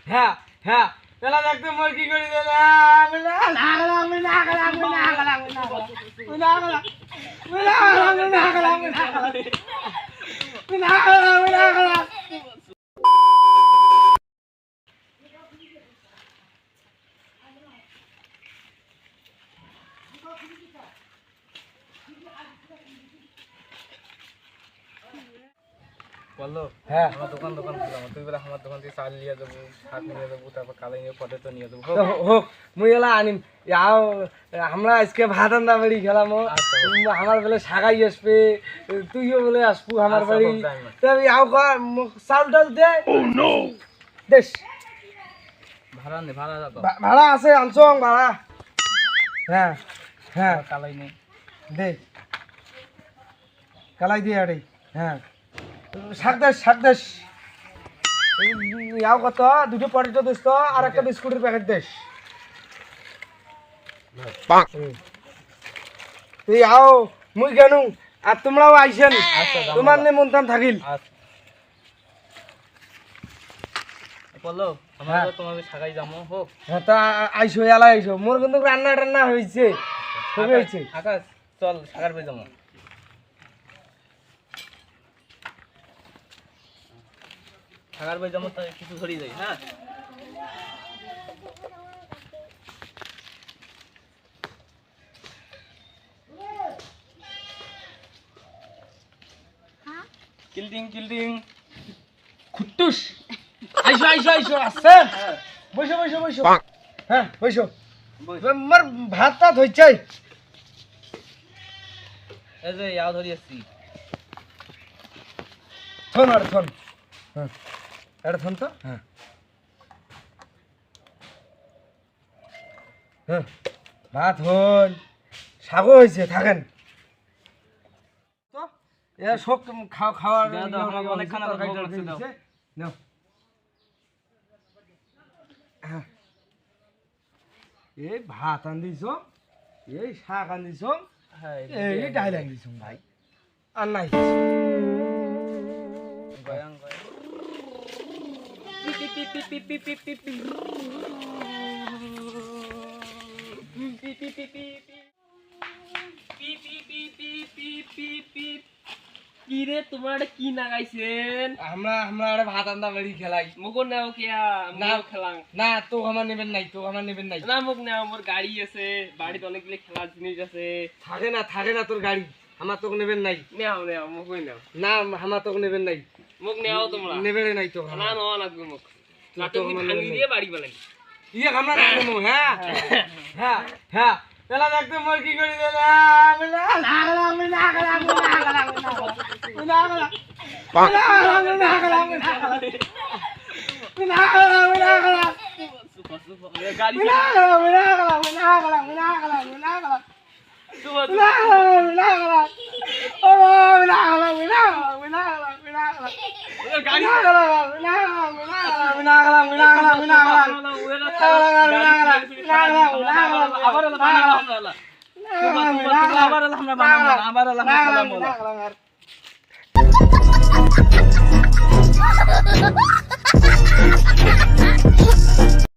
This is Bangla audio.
হ্যাঁ হ্যাঁ এলা দেখতে মোর কি করি দে বললো হ্যাঁ আমার দোকান খুলাম তুই বলে আমার দোকান থেকে চাল নিয়ে যাবো শাক নিয়ে যাবো তারপর কালাই নিয়ে পটে তো নিয়ে যাবো হোক মুই এলা আনিম ইয়াও আমরা আজকে ভাত রান্না বাড়ি খেলাম আমার বলে সাগাই আসবে তুইও বলে আসবো আমার বাড়ি তবে ইয়াও চাউল টাউল দে দেশ ভাড়া নে ভাড়া যাবো ভাড়া আছে আনছং ভাড়া হ্যাঁ হ্যাঁ কালাই নেই দে কালাই দিয়ে আরে হ্যাঁ শাক দেশ ইয়াও কত দুটো পটেটো দোস্ত আর একটা বিস্কুটের প্যাকেট দেশ তুই আও মুই কেন আর তোমরাও আইসেন তোমার নেমন্ত্রণ থাকিল বললো আমরা তোমাকে শাকাই যাবো হোক হ্যাঁ তা আইসো এলা আইসো মোর কিন্তু রান্না টান্না হয়েছে খুবই হয়েছে আকাশ চল শাকার পেয়ে যাবো শাকার পেয়ে যাবো তাই কিছু ধরিয়ে যাই হ্যাঁ কিল্ডিং খুট্টুস আইসো আসছেন বসো হ্যাঁ বসো মোর ভাতটা ধরছে এই যে ইয়াও ধরি আসছি থন আর থন হ্যাঁ এটা থন তো হ্যাঁ হ্যাঁ ভাত হন শাকও হয়েছে থাকেন তো এ সব খাওয়ার অনেকখানা নাও হ্যাঁ এই ভাত আনদিছ এই শাক আনদিছ হ্যাঁ এই ডাইল আনদিছ ভাই আর নাই গয়াং কি রে তোমার কি নাগাইছেন আমরা আরে ভাত আন্দা বাড়ি খেলাই মুকো নাও কিয়া নাও খেলাম না তো আমার নেবেন নাই না মুক নাও মোর গাড়ি আছে বাড়িতে অনেকগুলো খেলার জিনিস আছে থাকে না তোর গাড়ি আমার তোকে নেবেন নাই নাও মুক নাও না আমার তোকে নেবেন নাই মুক নাও তোমরা নেবেন নাই তো না না লাগবে মুক লাটো ভাঙি দিয়ে বাড়ি বানাই ইয়ে আমরা নেবো হ্যাঁ হ্যাঁ হ্যাঁ এলা দেখতে মোর কি করি দে গাড়ি আবার